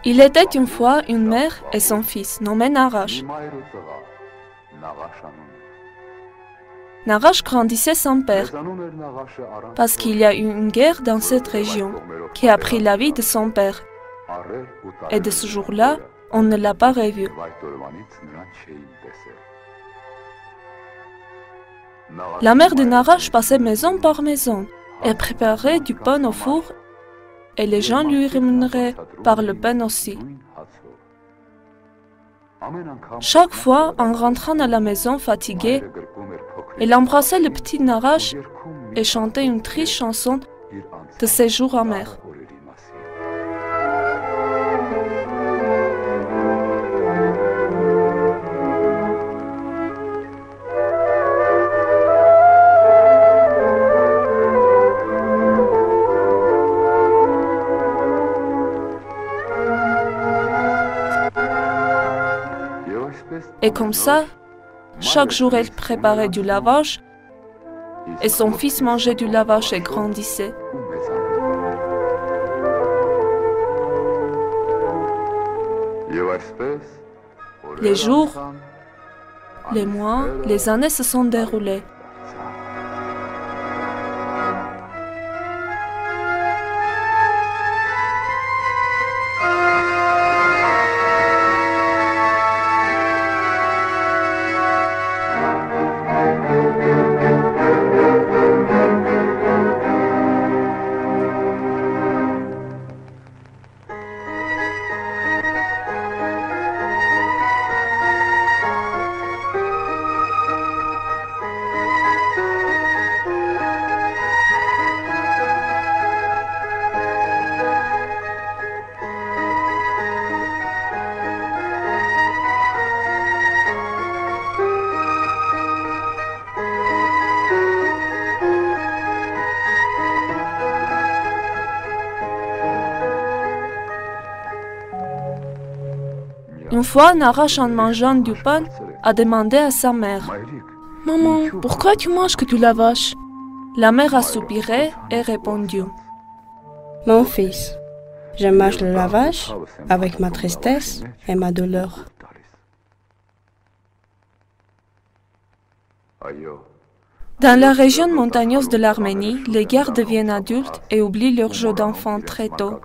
Il était une fois une mère et son fils nommé Narash. Narash grandissait sans père parce qu'il y a eu une guerre dans cette région qui a pris la vie de son père. Et de ce jour-là, on ne l'a pas revu. La mère de Narash passait maison par maison. Elle préparait du pain au four et les gens lui rémunéraient par le pain aussi. Chaque fois, en rentrant à la maison fatiguée, elle embrassait le petit Narash et chantait une triste chanson de ses jours amers. Et comme ça, chaque jour elle préparait du lavage et son fils mangeait du lavage et grandissait. Les jours, les mois, les années se sont déroulés. Une fois, Narash, en mangeant du pain, a demandé à sa mère « Maman, pourquoi tu manges que du lavage ?» La mère a soupiré et répondu « Mon fils, je mange le lavage avec ma tristesse et ma douleur. » Dans la région montagneuse de l'Arménie, les guerres deviennent adultes et oublient leur jeu d'enfant très tôt.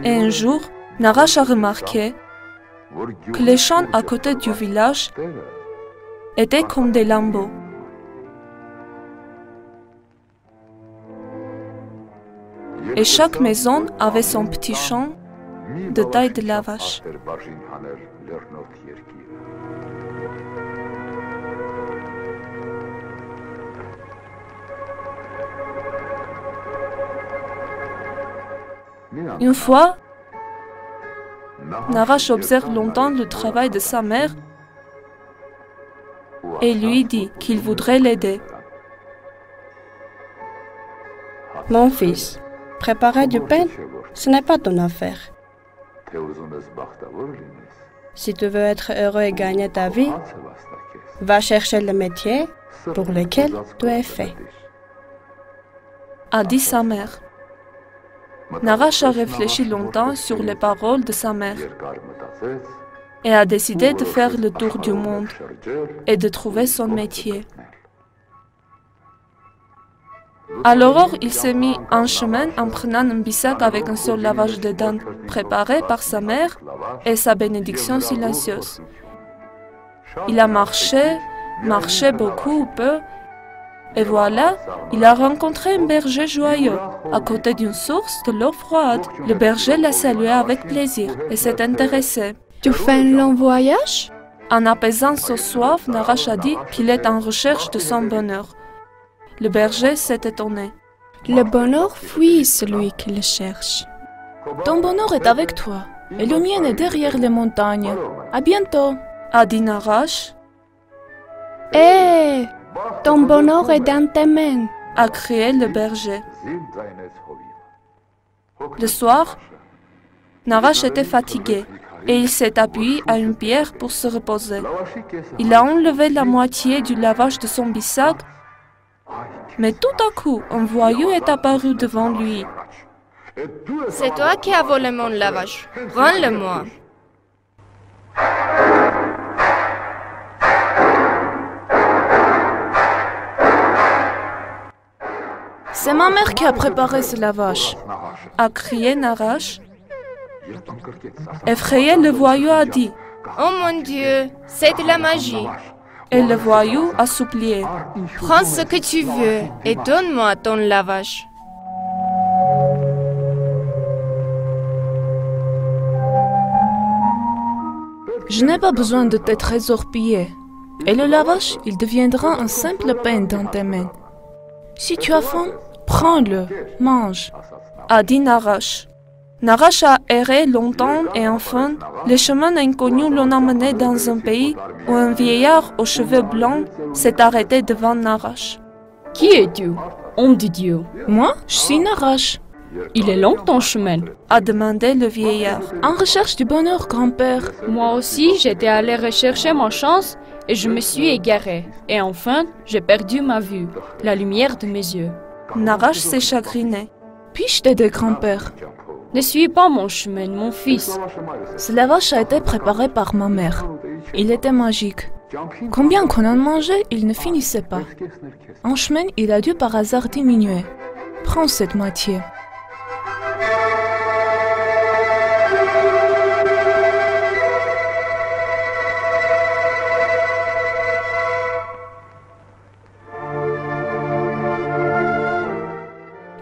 Et un jour, Narash a remarqué que les champs à côté du village étaient comme des lambeaux. Et chaque maison avait son petit champ de taille de la vache. Une fois, Narash observe longtemps le travail de sa mère et lui dit qu'il voudrait l'aider. « Mon fils, préparer du pain, ce n'est pas ton affaire. Si tu veux être heureux et gagner ta vie, va chercher le métier pour lequel tu es fait. » a dit sa mère. Narash a réfléchi longtemps sur les paroles de sa mère et a décidé de faire le tour du monde et de trouver son métier. Alors, il s'est mis en chemin en prenant un bissac avec un seul lavage de dents préparé par sa mère et sa bénédiction silencieuse. Il a marché beaucoup ou peu, et voilà, il a rencontré un berger joyeux, à côté d'une source de l'eau froide. Le berger l'a salué avec plaisir et s'est intéressé. « Tu fais un long voyage ?» En apaisant sa soif, Narash a dit qu'il est en recherche de son bonheur. Le berger s'est étonné. « Le bonheur fuit celui qui le cherche. Ton bonheur est avec toi, et le mien est derrière les montagnes. À bientôt !» a dit Narash. « Hé, ton bonheur est dans tes mains !» a crié le berger. Le soir, Narash était fatigué et il s'est appuyé à une pierre pour se reposer. Il a enlevé la moitié du lavage de son bissac, mais tout à coup, un voyou est apparu devant lui. C'est toi qui as volé mon lavage. Rends-le-moi. C'est ma mère qui a préparé ce lavage. A crié Naresh. Effrayé, le voyou a dit. Oh mon Dieu, c'est de la magie. Et le voyou a supplié. Prends ce que tu veux et donne-moi ton lavage. Je n'ai pas besoin de tes trésors pillés. Et le lavage, il deviendra un simple pain dans tes mains. Si tu as faim, prends-le, mange. A dit Naresh. Naresh a erré longtemps et enfin, le chemin inconnu l'en a mené dans un pays où un vieillard aux cheveux blancs s'est arrêté devant Naresh. Qui es-tu, homme de Dieu? Moi, je suis Naresh. Il est long ton chemin. A demandé le vieillard. En recherche du bonheur, grand-père. Moi aussi, j'étais allé rechercher ma chance et je me suis égaré. Et enfin, j'ai perdu ma vue, la lumière de mes yeux. Naresh s'est chagriné. Puis-je t'aider, grand-père? Ne suis pas mon chemin, mon fils. Ce lavage a été préparé par ma mère. Il était magique. Combien qu'on en mangeait, il ne finissait pas. En chemin, il a dû par hasard diminuer. Prends cette moitié.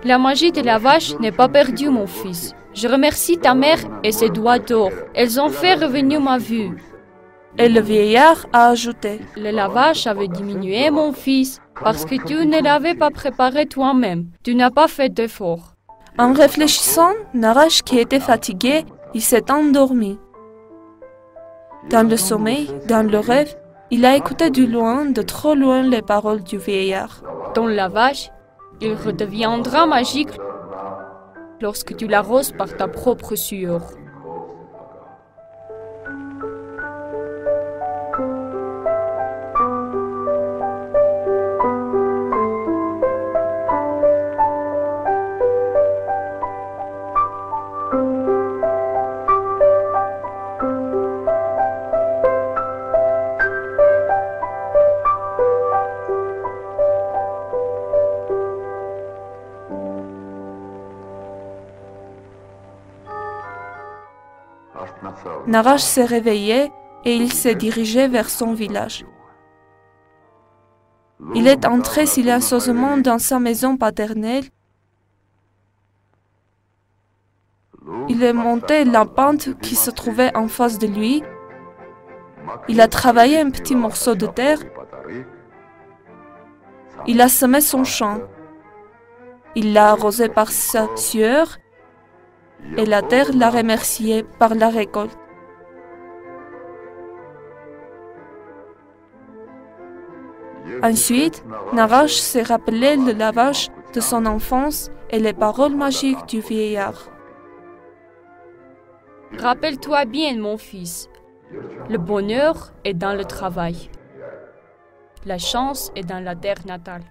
La magie de lavage n'est pas perdue, mon fils. Je remercie ta mère et ses doigts d'or. Elles ont fait revenir ma vue. Et le vieillard a ajouté. Le lavage avait diminué, mon fils, parce que tu ne l'avais pas préparé toi-même. Tu n'as pas fait d'effort. En réfléchissant, Naresh, qui était fatigué, il s'est endormi. Dans le sommeil, dans le rêve, il a écouté du loin, de trop loin, les paroles du vieillard. Ton lavage, il redeviendra magique lorsque tu l'arroses par ta propre sueur. Naresh s'est réveillé et il s'est dirigé vers son village. Il est entré silencieusement dans sa maison paternelle. Il est monté la pente qui se trouvait en face de lui. Il a travaillé un petit morceau de terre. Il a semé son champ. Il l'a arrosé par sa sueur et la terre l'a remercié par la récolte. Ensuite, Naresh s'est rappelé le lavage de son enfance et les paroles magiques du vieillard. Rappelle-toi bien, mon fils, le bonheur est dans le travail. La chance est dans la terre natale.